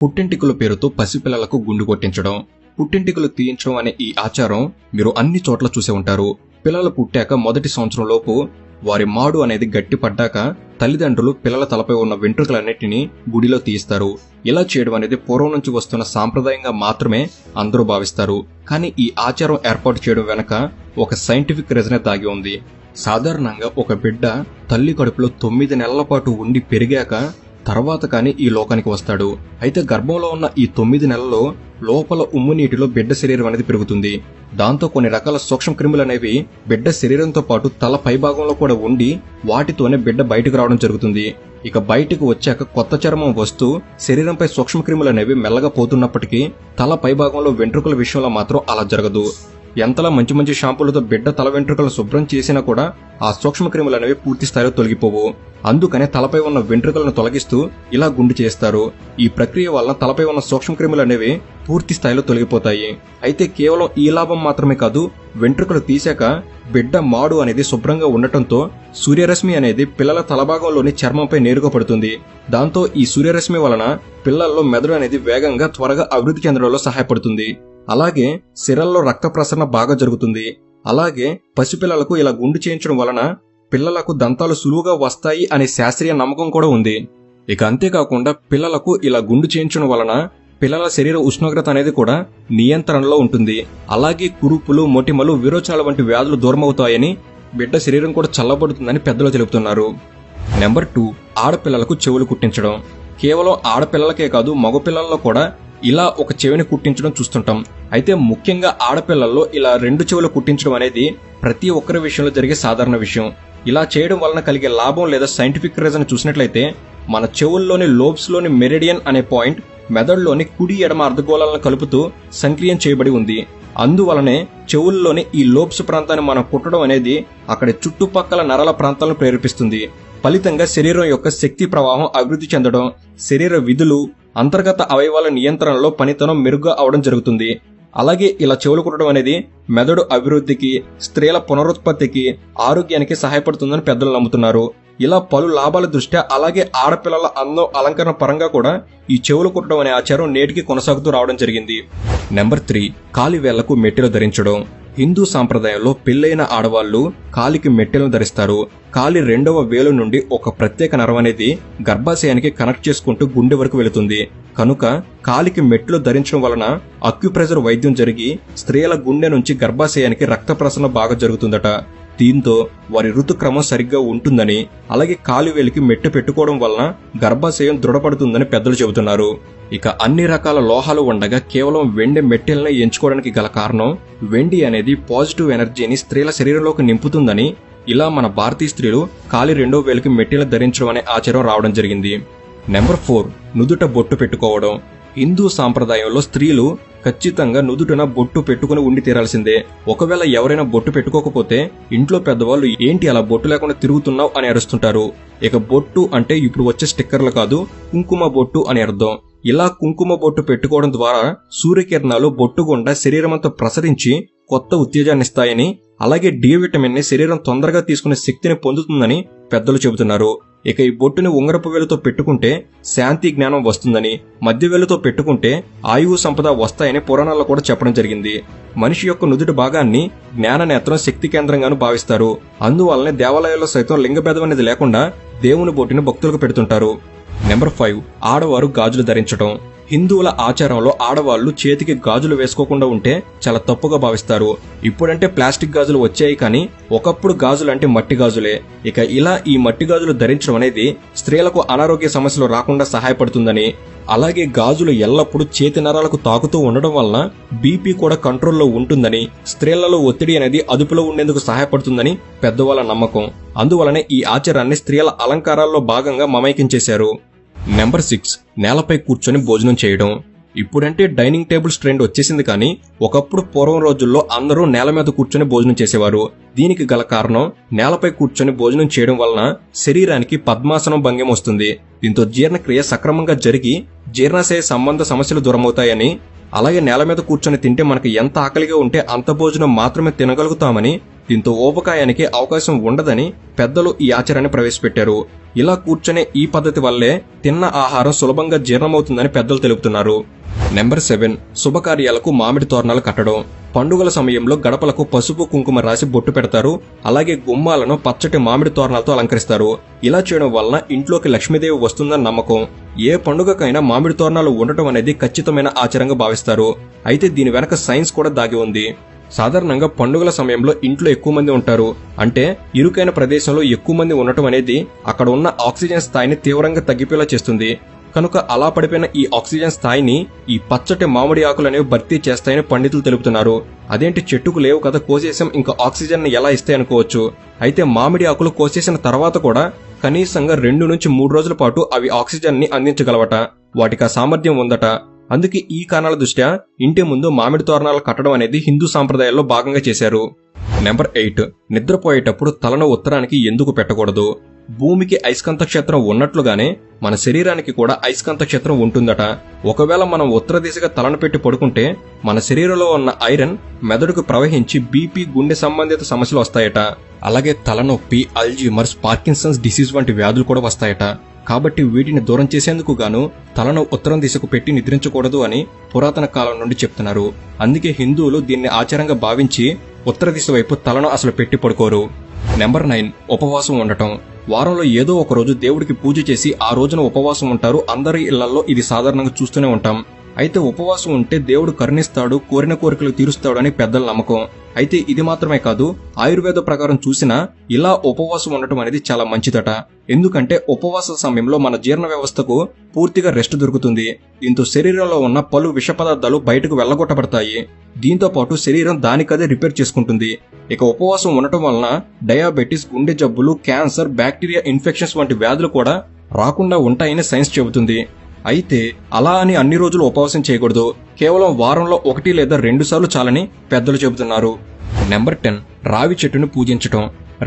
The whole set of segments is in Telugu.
పుట్టింటికల పేరుతో పసిపిల్లలకు గుండు కొట్టించడం, పుట్టింటికలు తీయించడం అనే ఈ ఆచారం మీరు అన్ని చోట్ల చూసే ఉంటారు. పిల్లలు పుట్టాక మొదటి సంవత్సరం లోపు వారి మాడు అనేది గట్టి పడ్డాక తల్లిదండ్రులు పిల్లల తలపై ఉన్న వెంట్రుకలన్నిటినీ గుడిలో తీయిస్తారు. ఇలా చేయడం అనేది పూర్వం నుంచి వస్తున్న సాంప్రదాయంగా మాత్రమే అందరూ భావిస్తారు. కానీ ఈ ఆచారం ఏర్పాటు చేయడం వెనక ఒక సైంటిఫిక్ రీజనే దాగి ఉంది. సాధారణంగా ఒక బిడ్డ తల్లి కడుపులో 9 నెలల పాటు ఉండి పెరిగాక తర్వాత కానీ ఈ లోకానికి వస్తాడు. అయితే గర్భంలో ఉన్న ఈ 9 నెలల్లో లోపల ఉమ్ము నీటిలో బిడ్డ శరీరం అనేది పెరుగుతుంది. దాంతో కొన్ని రకాల సూక్ష్మ క్రిములు అనేవి బిడ్డ శరీరంతో పాటు తల పైభాగంలో కూడా ఉండి వాటితోనే బిడ్డ బయటకు రావడం జరుగుతుంది. ఇక బయటకు వచ్చాక కొత్త చర్మం వస్తూ శరీరంపై సూక్ష్మ క్రిములు అనేవి మెల్లగా పోతున్నప్పటికీ తల పైభాగంలో వెంట్రుకల విషయంలో మాత్రం అలా జరగదు. ఎంతలా మంచి మంచి షాంపూలతో బిడ్డ తల వెంట్రుకలను శుభ్రం చేసినా కూడా ఆ సూక్ష్మ క్రిములు అనేవి పూర్తి స్థాయిలో తొలగిపోవు. అందుకనే తలపై ఉన్న వెంట్రుకలను తొలగిస్తూ ఇలా గుండు చేస్తారు. ఈ ప్రక్రియ వలన తలపై ఉన్న సూక్ష్మ క్రిములు అనేవి పూర్తి స్థాయిలో తొలగిపోతాయి. అయితే కేవలం ఈ లాభం మాత్రమే కాదు, వెంట్రుకలు తీశాక బిడ్డ మాడు అనేది శుభ్రంగా ఉండటంతో సూర్యరశ్మి అనేది పిల్లల తలభాగంలోని చర్మంపై నేరుగా పడుతుంది. దాంతో ఈ సూర్యరశ్మి వలన పిల్లల్లో మెదడు అనేది వేగంగా త్వరగా అభివృద్ధి చెందడంలో సహాయపడుతుంది. అలాగే సిరల్లో రక్త ప్రసరణ బాగా జరుగుతుంది. అలాగే పసిపిల్లలకు ఇలా గుండు చేయించడం వలన పిల్లలకు దంతాలు సులువుగా వస్తాయి అనే శాస్త్రీయ నమ్మకం కూడా ఉంది. ఇక అంతేకాకుండా పిల్లలకు ఇలా గుండు చేయించడం వలన పిల్లల శరీర ఉష్ణోగ్రత అనేది కూడా నియంత్రణలో ఉంటుంది. అలాగే కురుపులు, మొటిమలు, విరోచనాల వంటి వ్యాధులు దూరమవుతాయని, బిడ్డ శరీరం కూడా చల్లబడుతుందని పెద్దలు తెలుపుతున్నారు. నెంబర్ 2, ఆడపిల్లలకు చెవులు కుట్టించడం. కేవలం ఆడపిల్లలకే కాదు, మగపిల్లల్లో కూడా ఇలా ఒక చెవిని కుట్టించడం చూస్తుంటాం. అయితే ముఖ్యంగా ఆడపిల్లల్లో ఇలా 2 చెవులు కుట్టించడం అనేది ప్రతి ఒక్కరి విషయంలో జరిగే సాధారణ విషయం. ఇలా చేయడం వలన కలిగే లాభం లేదా సైంటిఫిక్ రీజన్ చూసినట్లయితే మన చెవుల్లోని లోబ్స్ లోని మెరిడియన్ అనే పాయింట్ మెదడులోని కుడి ఎడమ అర్ధగోళాలను కలుపుతూ సంక్రియం చేయబడి ఉంది. అందువలనే చెవుల్లోని ఈ లోబ్స్ ప్రాంతాన్ని మనం కుట్టడం అనేది అక్కడి చుట్టుపక్కల నరాల ప్రాంతాలను ప్రేరేపిస్తుంది. ఫలితంగా శరీరం యొక్క శక్తి ప్రవాహం అభివృద్ధి చెందడం, శరీర విధులు, అంతర్గత అవయవాల నియంత్రణలో పనితనం మెరుగ్గా అవడం జరుగుతుంది. అలాగే ఇలా చెవులు కుట్టడం అనేది మెదడు అభివృద్ధికి, స్త్రీల పునరుత్పత్తికి, ఆరోగ్యానికి సహాయపడుతుందని పెద్దలు నమ్ముతున్నారు. ఇలా పలు లాభాల దృష్ట్యా అలాగే ఆడపిల్లల అందం, అలంకరణ పరంగా కూడా ఈ చెవులు కుట్టడం అనే ఆచారం నేటికి కొనసాగుతూ రావడం జరిగింది. నెంబర్ 3, కాలి వేళ్లకు మెట్టెలు ధరించడం. హిందూ సాంప్రదాయంలో పెళ్లైన ఆడవాళ్లు కాలికి మెట్టెలను ధరిస్తారు. కాలి 2వ వేలు నుండి ఒక ప్రత్యేక నరం అనేది గర్భాశయానికి కనెక్ట్ చేసుకుంటూ గుండె వరకు వెళుతుంది. కనుక కాలికి మెట్లు ధరించడం వలన అక్యుప్రెషర్ వైద్యం జరిగి స్త్రీల గుండె నుంచి గర్భాశయానికి రక్త ప్రసరణ బాగా జరుగుతుందట. దీంతో వారి ఋతుక్రమం సరిగ్గా ఉంటుందని, అలాగే కాలివేలికి మెట్టు పెట్టుకోవడం వలన గర్భాశయం దృఢపడుతుందని పెద్దలు చెబుతున్నారు. ఇక అన్ని రకాల లోహాలు ఉండగా కేవలం వెండి మెట్టెల్ని ఎంచుకోవడానికి గల కారణం, వెండి అనేది పాజిటివ్ ఎనర్జీని స్త్రీల శరీరంలోకి నింపుతుందని, ఇలా మన భారతీయ స్త్రీలు కాలి 2వ వేలుకి మెట్టెలు ధరించడం అనే ఆచారం రావడం జరిగింది. నెంబర్ 4, నుదుట బొట్టు పెట్టుకోవడం. హిందూ సాంప్రదాయంలో స్త్రీలు ఖచ్చితంగా నుదుటన బొట్టు పెట్టుకుని ఉండి తీరాల్సిందే. ఒకవేళ ఎవరైనా బొట్టు పెట్టుకోకపోతే ఇంట్లో పెద్దవాళ్ళు ఏంటి అలా బొట్టు లేకుండా తిరుగుతున్నావు అని అరుస్తుంటారు. ఇక బొట్టు అంటే ఇప్పుడు వచ్చే స్టిక్కర్లు కాదు, కుంకుమ బొట్టు అని అర్థం. ఇలా కుంకుమ బొట్టు పెట్టుకోవడం ద్వారా సూర్యకిరణాలు బొట్టు గుండా శరీరమంతా ప్రసరించి కొత్త ఉత్తేజాన్నిస్తాయని, అలాగే డి విటమిన్ ని శరీరం తొందరగా తీసుకునే శక్తిని పొందుతుందని పెద్దలు చెబుతున్నారు. ఇక ఈ బొట్టుని ఉంగరపు వేలుతో పెట్టుకుంటే శాంతి, జ్ఞానం వస్తుందని, మధ్య వేలుతో పెట్టుకుంటే ఆయువు, సంపద వస్తాయని పురాణాల్లో కూడా చెప్పడం జరిగింది. మనిషి యొక్క నుదుటి భాగాన్ని జ్ఞాన నేత్రం, శక్తి కేంద్రంగాను భావిస్తారు. అందువల్లనే దేవాలయాల్లో సైతం లింగభేదం అనేది లేకుండా దేవుని బొట్టుని భక్తులకు పెడుతుంటారు. నెంబర్ 5, ఆడవారు గాజులు ధరించడం. హిందువుల ఆచారంలో ఆడవాళ్లు చేతికి గాజులు వేసుకోకుండా ఉంటే చాలా తప్పుగా భావిస్తారు. ఇప్పుడంటే ప్లాస్టిక్ గాజులు వచ్చాయి, కానీ ఒకప్పుడు గాజులు అంటే మట్టి గాజులే. ఇక ఇలా ఈ మట్టి గాజులు ధరించడం అనేది స్త్రీలకు అనారోగ్య సమస్యలు రాకుండా సహాయపడుతుందని, అలాగే గాజులు ఎల్లప్పుడూ చేతి నరాలకు తాకుతూ ఉండడం వలన బీపీ కూడా కంట్రోల్లో ఉంటుందని, స్త్రీలలో ఒత్తిడి అనేది అదుపులో ఉండేందుకు సహాయపడుతుందని పెద్దవాళ్ళ నమ్మకం. అందువలనే ఈ ఆచారాన్ని స్త్రీల అలంకారాల్లో భాగంగా మమైకించేశారు. నెంబర్ 6, నేలపై కూర్చొని భోజనం చేయడం. ఇప్పుడంటే డైనింగ్ టేబుల్స్ ట్రెండ్ వచ్చేసింది, కానీ ఒకప్పుడు పూర్వం రోజుల్లో అందరూ నేల మీద కూర్చొని భోజనం చేసేవారు. దీనికి గల కారణం, నేలపై కూర్చొని భోజనం చేయడం వలన శరీరానికి పద్మాసనం భంగిమ వస్తుంది. దీంతో జీర్ణక్రియ సక్రమంగా జరిగి జీర్ణాశయ సంబంధ సమస్యలు దూరమవుతాయని, అలాగే నేల మీద కూర్చొని తింటే మనకు ఎంత ఆకలిగా ఉంటే అంత భోజనం మాత్రమే తినగలుగుతామని దీంతో ఊబకాయానికి అవకాశం ఉండదని పెద్దలు ఈ ఆచారాన్ని ప్రవేశపెట్టారు. ఇలా కూర్చునే ఈ పద్ధతి వల్లే తిన్న ఆహారం సులభంగా జీర్ణమవుతుందని పెద్దలు తెలుపుతున్నారు. నెంబర్ 7, శుభకార్యాలకు మామిడి తోరణాలు కట్టడం. పండుగల సమయంలో గడపలకు పసుపు కుంకుమ రాసి బొట్టు పెడతారు. అలాగే గుమ్మాలను పచ్చటి మామిడి తోరణాలతో అలంకరిస్తారు. ఇలా చేయడం వలన ఇంట్లోకి లక్ష్మీదేవి వస్తుందని నమ్మకం. ఏ పండుగకైనా మామిడి తోరణాలు ఉండటం అనేది ఖచ్చితమైన ఆచారంగా భావిస్తారు. అయితే దీని వెనక సైన్స్ కూడా దాగి ఉంది. సాధారణంగా పండుగల సమయంలో ఇంట్లో ఎక్కువ మంది ఉంటారు. అంటే ఇరుకైన ప్రదేశంలో ఎక్కువ మంది ఉండటం అనేది అక్కడ ఉన్న ఆక్సిజన్ స్థాయిని తీవ్రంగా తగ్గిపోయేలా చేస్తుంది. కనుక అలా పడిపోయిన ఈ ఆక్సిజన్ స్థాయిని ఈ పచ్చటి మామిడి ఆకులు అనేవి భర్తీ చేస్తాయని పండితులు తెలుపుతున్నారు. అదేంటి, చెట్టుకు లేవు కదా, కోసేసం ఇంకా ఆక్సిజన్ ని ఎలా ఇస్తాయి అనుకోవచ్చు. అయితే మామిడి ఆకులు కోసేసిన తర్వాత కూడా కనీసంగా 2 నుంచి 3 రోజుల పాటు అవి ఆక్సిజన్ ని అందించగలవట. వాటికి ఆ సామర్థ్యం ఉందట. అందుకే ఈ కారణాల దృష్ట్యా ఇంటి ముందు మామిడి తోరణాలు కట్టడం అనేది హిందూ సాంప్రదాయాల్లో భాగంగా చేశారు. నెంబర్ 8, నిద్రపోయేటప్పుడు తలను ఉత్తరానికి ఎందుకు పెట్టకూడదు? భూమికి అయస్కాంత క్షేత్రం ఉన్నట్లుగానే మన శరీరానికి కూడా అయస్కాంత క్షేత్రం ఉంటుందట. ఒకవేళ మనం ఉత్తర దిశగా తలను పెట్టి పడుకుంటే మన శరీరంలో ఉన్న ఐరన్ మెదడుకు ప్రవహించి బీపీ, గుండె సంబంధిత సమస్యలు వస్తాయట. అలాగే తలనొప్పి, అల్జీమర్స్, పార్కిన్సన్స్ డిసీజ్ వంటి వ్యాధులు కూడా వస్తాయట. కాబట్టి వీటిని దూరం చేసేందుకు గాను తలను ఉత్తరం దిశకు పెట్టి నిద్రించకూడదు అని పురాతన కాలం నుండి చెప్తున్నారు. అందుకే హిందువులు దీన్ని ఆచారంగా భావించి ఉత్తర దిశ వైపు తలను అసలు పెట్టి పడుకోరు. నెంబర్ 9, ఉపవాసం ఉండటం. వారంలో ఏదో ఒక రోజు దేవుడికి పూజ చేసి ఆ రోజున ఉపవాసం ఉంటారు. అందరి ఇళ్లలో ఇది సాధారణంగా చూస్తూనే ఉంటాం. అయితే ఉపవాసం ఉంటే దేవుడు కరుణిస్తాడు, కోరిన కోరికలు తీరుస్తాడు అని పెద్దల నమ్మకం. అయితే ఇది మాత్రమే కాదు, ఆయుర్వేద ప్రకారం చూసినా ఇలా ఉపవాసం ఉండటం అనేది చాలా మంచిదట. ఎందుకంటే ఉపవాస సమయంలో మన జీర్ణ వ్యవస్థకు పూర్తిగా రెస్ట్ దొరుకుతుంది. దీంతో శరీరంలో ఉన్న పలు విష పదార్థాలు బయటకు వెళ్లగొట్టబడతాయి. దీంతో పాటు శరీరం దానికదే రిపేర్ చేసుకుంటుంది. ఇక ఉపవాసం ఉండటం వలన డయాబెటిస్, గుండె జబ్బులు, క్యాన్సర్, బ్యాక్టీరియా ఇన్ఫెక్షన్స్ వంటి వ్యాధులు కూడా రాకుండా ఉంటాయని సైన్స్ చెబుతుంది. అయితే అలా అని అన్ని రోజులు ఉపవాసం చేయకూడదు. కేవలం వారంలో 1 లేదా 2 సార్లు చాలని పెద్దలు చెబుతున్నారు. నెంబర్ 10, రావి చెట్టును పూజించటం.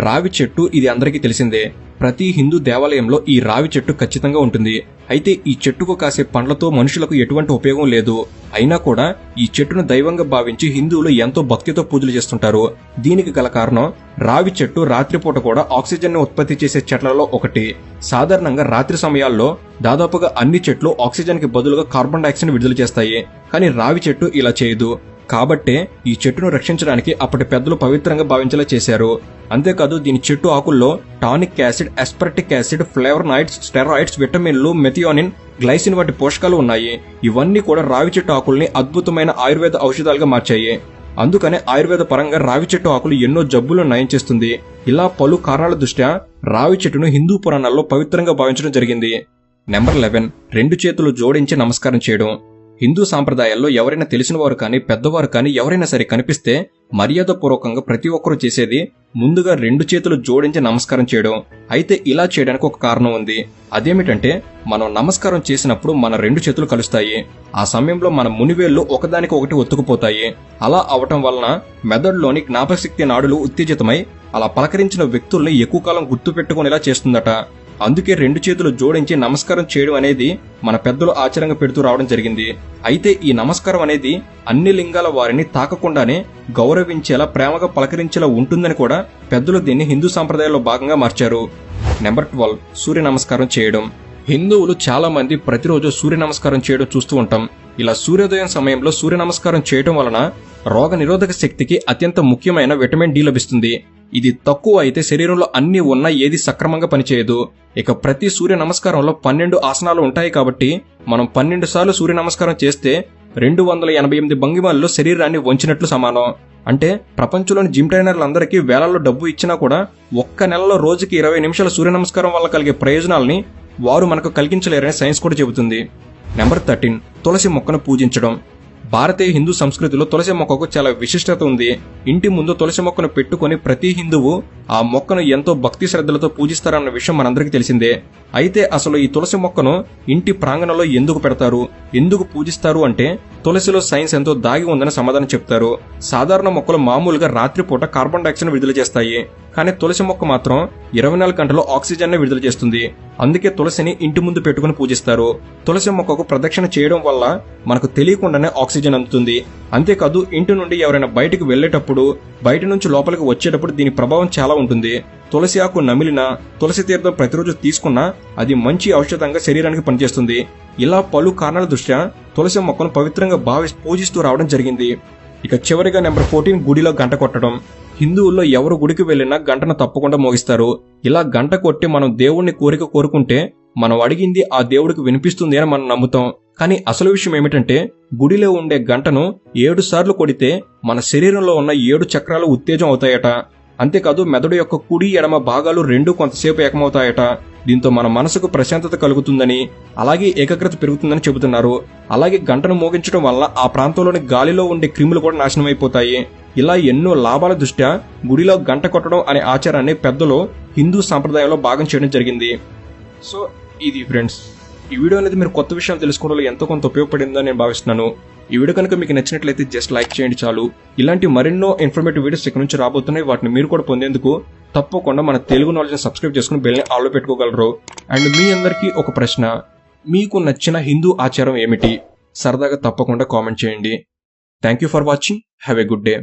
రావి చెట్టు ఇది అందరికీ తెలిసిందే. ప్రతి హిందూ దేవాలయంలో ఈ రావి చెట్టు ఖచ్చితంగా ఉంటుంది. అయితే ఈ చెట్టుకు కాసే పండ్లతో మనుషులకు ఎటువంటి ఉపయోగం లేదు. అయినా కూడా ఈ చెట్టును దైవంగా భావించి హిందువులు ఎంతో భక్తితో పూజలు చేస్తుంటారు. దీనికి గల కారణం, రావి చెట్టు రాత్రిపూట కూడా ఆక్సిజన్ ని ఉత్పత్తి చేసే చెట్లలో ఒకటి. సాధారణంగా రాత్రి సమయాల్లో దాదాపుగా అన్ని చెట్లు ఆక్సిజన్ కి బదులుగా కార్బన్ డైఆక్సైడ్ విడుదల చేస్తాయి. కానీ రావి చెట్టు ఇలా చేయదు. కాబట్టే ఈ చెట్టును రక్షించడానికి అప్పటి పెద్దలు పవిత్రంగా భావించేలా చేశారు. అంతేకాదు దీని చెట్టు ఆకుల్లో tannic acid, aspartic acid, flavonoids, steroids, విటమిన్లు, మెథియోనిన్, గ్లైసిన్ వంటి పోషకాలు ఉన్నాయి. ఇవన్నీ కూడా రావి చెట్టు ఆకుల్ని అద్భుతమైన ఆయుర్వేద ఔషధాలుగా మార్చాయి. అందుకనే ఆయుర్వేద పరంగా రావి చెట్టు ఆకులు ఎన్నో జబ్బులను నయం చేస్తుంది. ఇలా పలు కారణాల దృష్ట్యా రావి చెట్టును హిందూ పురాణాల్లో పవిత్రంగా భావించడం జరిగింది. నెంబర్ 11, 2 చేతులు జోడించి నమస్కారం చేయడం. హిందూ సాంప్రదాయాల్లో ఎవరైనా తెలిసిన వారు కానీ, పెద్దవారు కానీ ఎవరైనా సరే కనిపిస్తే మర్యాదపూర్వకంగా ప్రతి ఒక్కరూ చేసేది ముందుగా 2 చేతులు జోడించి నమస్కారం చేయడం. అయితే ఇలా చేయడానికి ఒక కారణం ఉంది. అదేమిటంటే, మనం నమస్కారం చేసినప్పుడు మన 2 చేతులు కలుస్తాయి. ఆ సమయంలో మన మునివేళ్లు ఒకదానికి ఒకటి ఒత్తుకుపోతాయి. అలా అవటం వలన మెదడులోని జ్ఞాపకశక్తి నాడులు ఉత్తేజితమై అలా పలకరించిన వ్యక్తుల్ని ఎక్కువ కాలం గుర్తు పెట్టుకునేలా చేస్తుందట. అందుకే 2 చేతులు జోడించి నమస్కారం చేయడం అనేది మన పెద్దలు ఆచారంగా పెడుతూ రావడం జరిగింది. అయితే ఈ నమస్కారం అనేది అన్ని లింగాల వారిని తాకకుండానే గౌరవించేలా, ప్రేమగా పలకరించేలా ఉంటుందని కూడా పెద్దలు దీన్ని హిందూ సాంప్రదాయాల్లో భాగంగా మార్చారు. నెంబర్ 12, సూర్య నమస్కారం చేయడం. హిందువులు చాలా మంది ప్రతిరోజు సూర్య నమస్కారం చేయడం చూస్తూ ఉంటాం. ఇలా సూర్యోదయం సమయంలో సూర్య నమస్కారం చేయడం వలన రోగ నిరోధక శక్తికి అత్యంత ముఖ్యమైన విటమిన్ డి లభిస్తుంది. ఇది తక్కువ అయితే శరీరంలో అన్ని ఉన్నా ఏది సక్రమంగా పనిచేయదు. ఇక ప్రతి సూర్య నమస్కారంలో 12 ఆసనాలు ఉంటాయి. కాబట్టి మనం 12 సార్లు సూర్య నమస్కారం చేస్తే 288 భంగిమల్లో శరీరాన్ని వంచినట్లు సమానం. అంటే ప్రపంచంలోని జిమ్ ట్రైనర్లందరికీ వేలల్లో డబ్బు ఇచ్చినా కూడా ఒక్క నెలలో రోజుకి 20 నిమిషాల సూర్య నమస్కారం వల్ల కలిగే ప్రయోజనాల్ని వారు మనకు కలిగించలేరని సైన్స్ కూడా చెబుతుంది. నెంబర్ 13, తులసి మొక్కను పూజించడం. భారతీయ హిందూ సంస్కృతిలో తులసి మొక్కకు చాలా విశిష్టత ఉంది. ఇంటి ముందు తులసి మొక్కను పెట్టుకుని ప్రతి హిందువు ఆ మొక్కను ఎంతో భక్తి శ్రద్ధలతో పూజిస్తారన్న విషయం మనందరికీ తెలిసిందే. అయితే అసలు ఈ తులసి మొక్కను ఇంటి ప్రాంగణంలో ఎందుకు పెడతారు, ఎందుకు పూజిస్తారు అంటే తులసిలో సైన్స్ ఎంతో దాగి ఉందని సమాధానం చెప్తారు. సాధారణ మొక్కలు మామూలుగా రాత్రిపూట కార్బన్ డైఆక్సైడ్ విడుదల చేస్తాయి. కానీ తులసి మొక్క మాత్రం 24 గంటలు ఆక్సిజన్ ని విడుదల చేస్తుంది. అందుకే తులసిని ఇంటి ముందు పెట్టుకుని పూజిస్తారు. తులసి మొక్కకు ప్రదక్షిణ చేయడం వల్ల మనకు తెలియకుండానే ఆక్సిజన్ అందుతుంది. అంతేకాదు ఇంటి నుండి ఎవరైనా బయటకు వెళ్లేటప్పుడు, బయట నుంచి లోపలికి వచ్చేటప్పుడు దీని ప్రభావం చాలా ఉంటుంది. తులసి ఆకు నమిలినా, తులసి తీర్థం ప్రతిరోజు తీసుకున్నా అది మంచి ఔషధంగా శరీరానికి పనిచేస్తుంది. ఇలా పలు కారణాల దృష్ట్యా తులసి మొక్కను పవిత్రంగా పూజిస్తూ రావడం జరిగింది. ఇక చివరిగా నెంబర్ 14, గుడిలో గంట కొట్టడం. హిందువుల్లో ఎవరు గుడికి వెళ్లినా గంటను తప్పకుండా మోగిస్తారు. ఇలా గంట కొట్టి మనం దేవుణ్ణి కోరుకుంటే మనం అడిగింది ఆ దేవుడికి వినిపిస్తుంది అని మనం నమ్ముతాం. కానీ అసలు విషయం ఏమిటంటే గుడిలో ఉండే గంటను 7 సార్లు కొడితే మన శరీరంలో ఉన్న 7 చక్రాలు ఉత్తేజం అవుతాయట. అంతేకాదు మెదడు యొక్క కుడి ఎడమ భాగాలు 2 కొంతసేపు ఏకమవుతాయట. దీంతో మన మనసుకు ప్రశాంతత కలుగుతుందని, అలాగే ఏకాగ్రత పెరుగుతుందని చెబుతున్నారు. అలాగే గంటను మోగించడం వల్ల ఆ ప్రాంతంలోని గాలిలో ఉండే క్రిములు కూడా నాశనమైపోతాయి. ఇలా ఎన్నో లాభాల దృష్ట్యా గుడిలో గంట కొట్టడం అనే ఆచారాన్ని పెద్దలు హిందూ సాంప్రదాయంలో భాగం చేయడం జరిగింది. సో ఇది ఫ్రెండ్స్, ఈ వీడియో అనేది మీరు కొత్త విషయాలు తెలుసుకోవడంలో ఎంతో కొంత ఉపయోగపడిందని నేను భావిస్తున్నాను. ఈ వీడియో కనుక మీకు నచ్చినట్లయితే జస్ట్ లైక్ చేయండి చాలు. ఇలాంటి మరెన్నో ఇన్ఫర్మేటివ్ వీడియోస్ ఇక్కడ నుంచి రాబోతున్నాయి. వాటిని మీరు కూడా పొందేందుకు తప్పకుండా మన తెలుగు నాలెడ్జ్ సబ్స్క్రైబ్ చేసుకుని బెల్ని ఆల్లో పెట్టుకోగలరు. అండ్ మీ అందరికీ ఒక ప్రశ్న, మీకు నచ్చిన హిందూ ఆచారం ఏమిటి? సరదాగా తప్పకుండా కామెంట్ చేయండి. Thank you for watching. Have a good day.